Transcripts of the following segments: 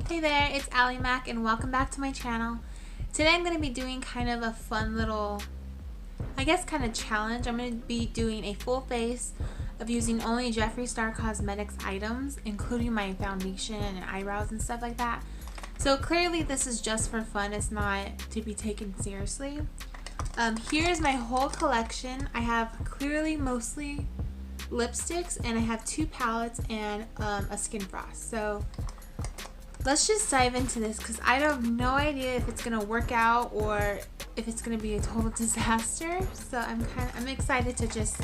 Hey there, it's Allie Mac and welcome back to my channel. Today I'm going to be doing kind of a fun little, I guess kind of challenge. I'm going to be doing a full face of using only Jeffree Star Cosmetics items, including my foundation and eyebrows and stuff like that. So clearly this is just for fun, it's not to be taken seriously. Here's my whole collection. I have clearly mostly lipsticks and I have 2 palettes and a skin frost. So let's just dive into this because I have no idea if it's gonna work out or if it's gonna be a total disaster. So I'm excited to just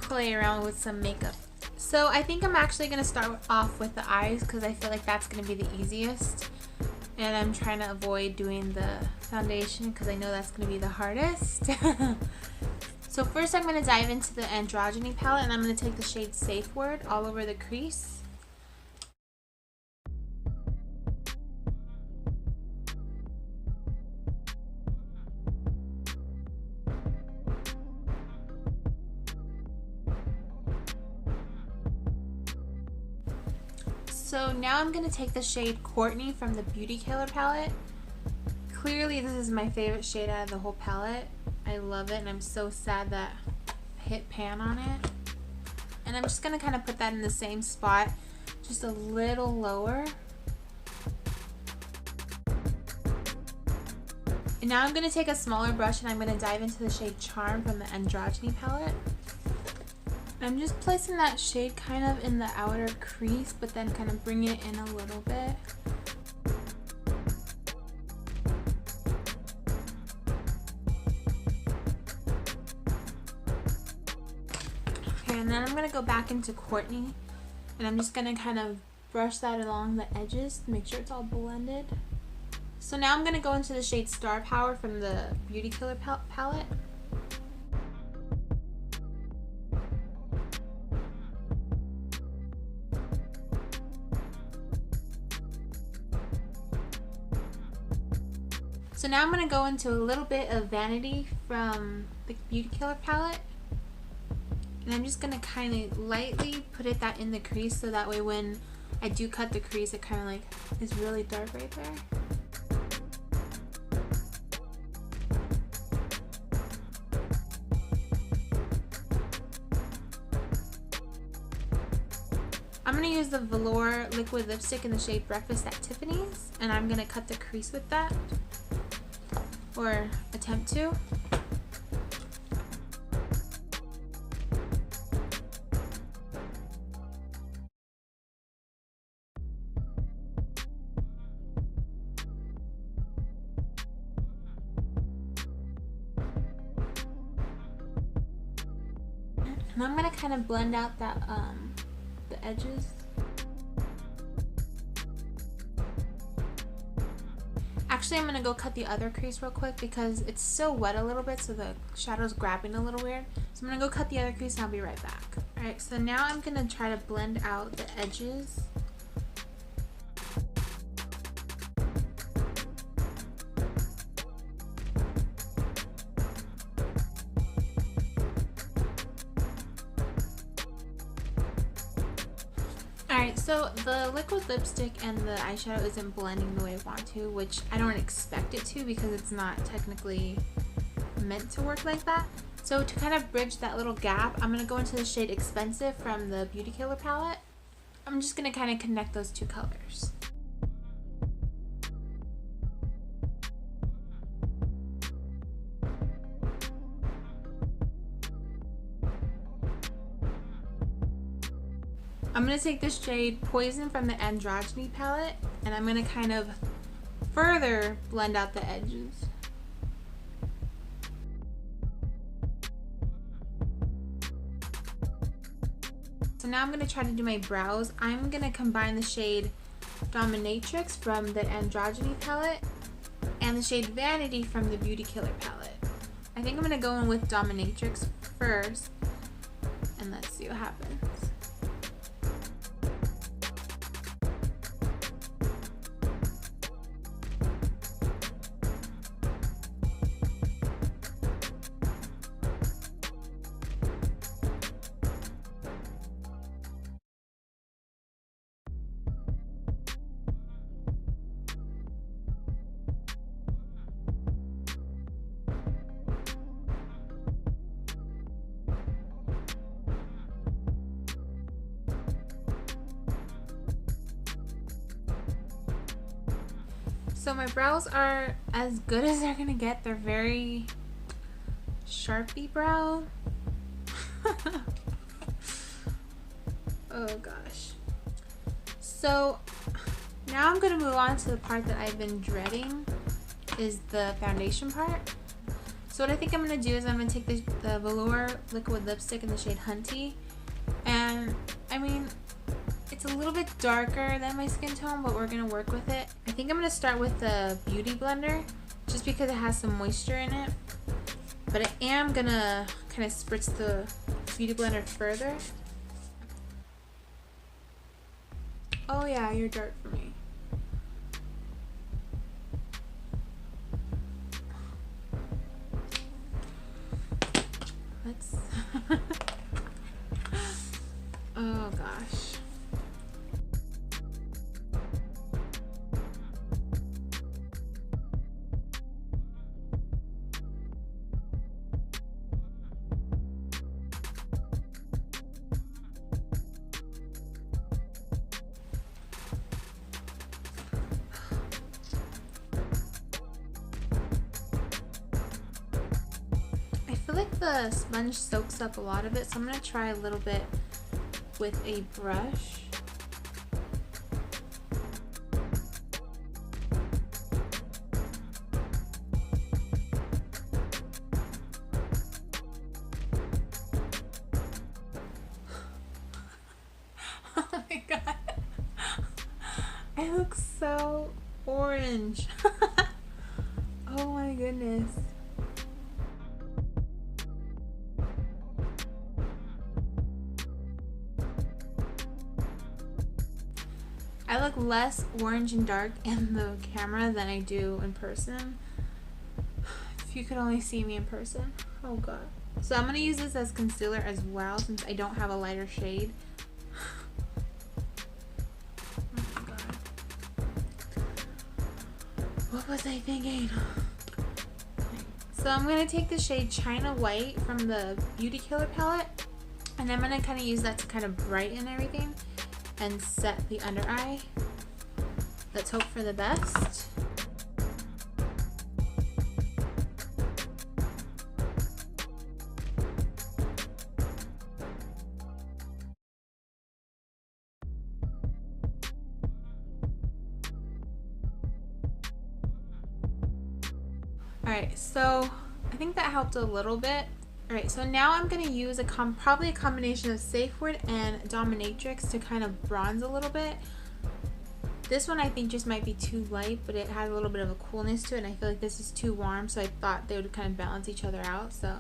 play around with some makeup. So I think I'm actually gonna start off with the eyes because I feel like that's gonna be the easiest, and I'm trying to avoid doing the foundation because I know that's gonna be the hardest. So first I'm gonna dive into the Androgyny palette and I'm gonna take the shade Safe Word all over the crease. So now I'm going to take the shade Courtney from the Beauty Killer palette. Clearly this is my favorite shade out of the whole palette. I love it and I'm so sad that I hit pan on it. And I'm just going to kind of put that in the same spot, just a little lower. And now I'm going to take a smaller brush and I'm going to dive into the shade Charm from the Androgyny palette. I'm just placing that shade kind of in the outer crease, but then kind of bringing it in a little bit. Okay, and then I'm going to go back into Courtney, and I'm just going to kind of brush that along the edges to make sure it's all blended. So now I'm going to go into the shade Star Power from the Beauty Killer palette. So now I'm going to go into a little bit of Vanity from the Beauty Killer palette. And I'm just going to kind of lightly put that in the crease so that way when I do cut the crease it kind of like is really dark right there. I'm going to use the Velour liquid lipstick in the shade Breakfast at Tiffany's, and I'm going to cut the crease with that. Or attempt to. And I'm gonna kind of blend out that the edges. Actually, I'm going to go cut the other crease real quick because it's still wet a little bit, so the shadow's grabbing a little weird. So I'm going to go cut the other crease and I'll be right back. Alright, so now I'm going to try to blend out the edges. Alright, so the liquid lipstick and the eyeshadow isn't blending the way I want to, which I don't expect it to because it's not technically meant to work like that. So to kind of bridge that little gap, I'm going to go into the shade Expensive from the Beauty Killer palette. I'm just going to kind of connect those 2 colors. I'm going to take this shade Poison from the Androgyny palette and I'm going to kind of further blend out the edges. So now I'm going to try to do my brows. I'm going to combine the shade Dominatrix from the Androgyny palette and the shade Vanity from the Beauty Killer palette. I think I'm going to go in with Dominatrix first and let's see what happens. So my brows are as good as they're gonna get. They're very Sharpie brow. Oh gosh. So now I'm gonna move on to the part that I've been dreading, is the foundation part. So what I think I'm gonna do is I'm gonna take the Velour liquid lipstick in the shade Hunty, and I mean, it's a little bit darker than my skin tone, but we're gonna work with it. I think I'm gonna start with the Beauty Blender just because it has some moisture in it, but I am gonna kind of spritz the Beauty Blender further. Oh yeah, you're dark for me. Let's oh gosh. I feel like the sponge soaks up a lot of it, so I'm gonna try a little bit with a brush. Oh my god. I look so orange. Oh my goodness. I look less orange and dark in the camera than I do in person. If you could only see me in person. Oh god. So I'm going to use this as concealer as well since I don't have a lighter shade. Oh my god. What was I thinking? So I'm going to take the shade China White from the Beauty Killer palette, and I'm going to kind of use that to kind of brighten everything and set the under eye. Let's hope for the best. Alright, so I think that helped a little bit. Alright, so now I'm going to use probably a combination of Safe Word and Dominatrix to kind of bronze a little bit. This one I think just might be too light, but it has a little bit of a coolness to it, and I feel like this is too warm, so I thought they would kind of balance each other out. So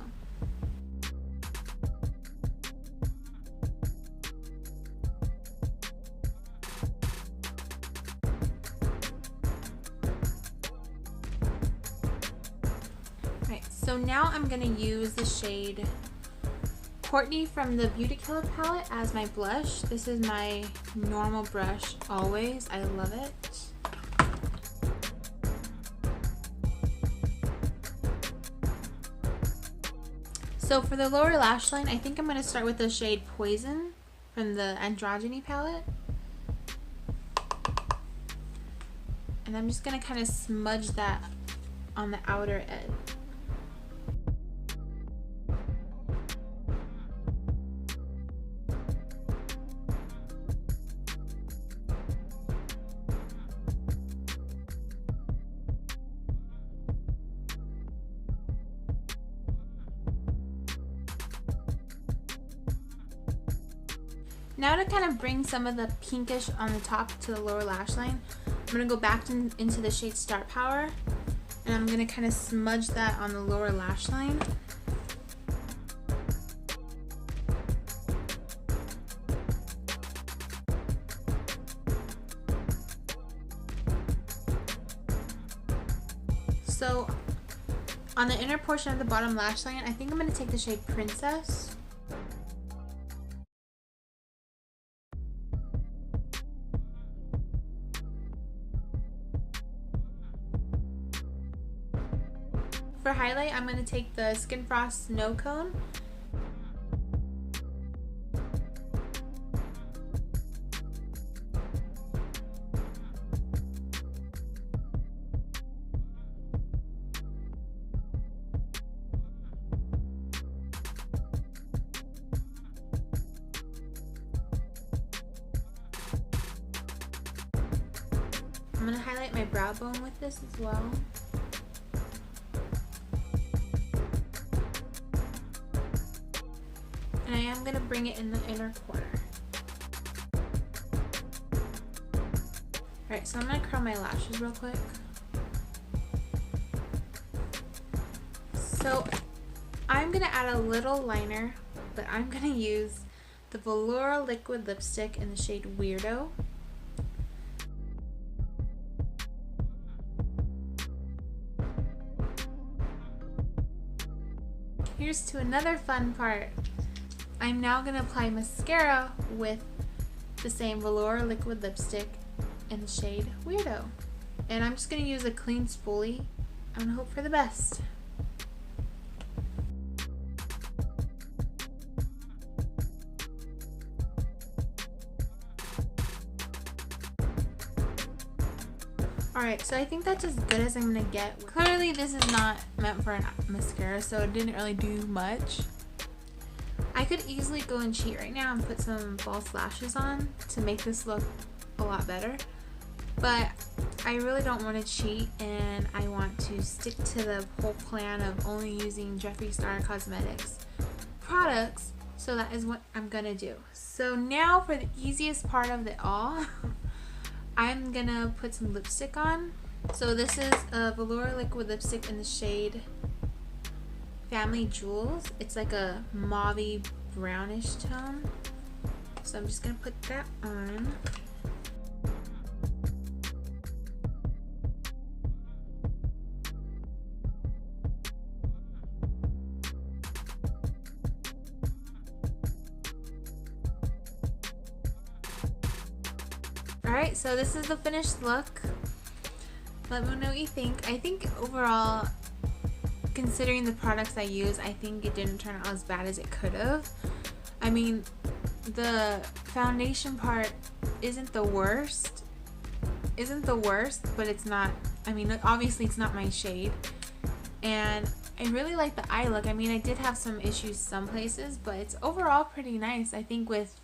So now I'm going to use the shade Courtney from the Beauty Killer palette as my blush. This is my normal brush always. I love it. So for the lower lash line, I think I'm going to start with the shade Poison from the Androgyny palette. And I'm just going to kind of smudge that on the outer edge. Now to kind of bring some of the pinkish on the top to the lower lash line, I'm going to go back into the shade Star Power, and I'm going to kind of smudge that on the lower lash line. So on the inner portion of the bottom lash line, I think I'm going to take the shade Princess. For highlight, I'm going to take the Skin Frost Snow Cone. I'm going to highlight my brow bone with this as well. And I am going to bring it in the inner corner. Alright, so I'm going to curl my lashes real quick. So I'm going to add a little liner, but I'm going to use the VELOUR liquid lipstick in the shade Weirdo. Here's to another fun part. I'm now going to apply mascara with the same VELOUR liquid lipstick in the shade Weirdo. And I'm just going to use a clean spoolie and hope for the best. Alright, so I think that's as good as I'm going to get. Clearly this is not meant for a mascara, so it didn't really do much. I could easily go and cheat right now and put some false lashes on to make this look a lot better. But I really don't want to cheat, and I want to stick to the whole plan of only using Jeffree Star Cosmetics products, so that is what I'm going to do. So now for the easiest part of it all, I'm gonna put some lipstick on. So this is a VELOUR liquid lipstick in the shade Family Jewels. It's like a mauvey brownish tone. So I'm just gonna put that on. Alright, so this is the finished look. Let me know what you think. I think overall, considering the products I use, I think it didn't turn out as bad as it could have. I mean, the foundation part isn't the worst. But it's not, I mean, obviously it's not my shade. And I really like the eye look. I mean, I did have some issues some places, but it's overall pretty nice. I think with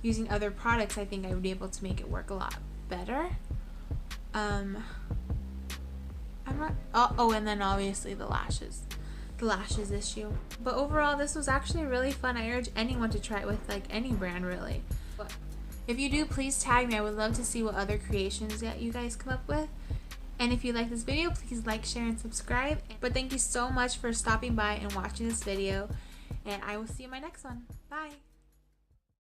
using other products, I think I would be able to make it work a lot better. I'm not, oh, and then obviously the lashes issue. But overall, this was actually really fun. I urge anyone to try it with like any brand really. But if you do, please tag me. I would love to see what other creations that you guys come up with. And if you like this video, please like, share, and subscribe. But thank you so much for stopping by and watching this video, and I will see you in my next one. Bye.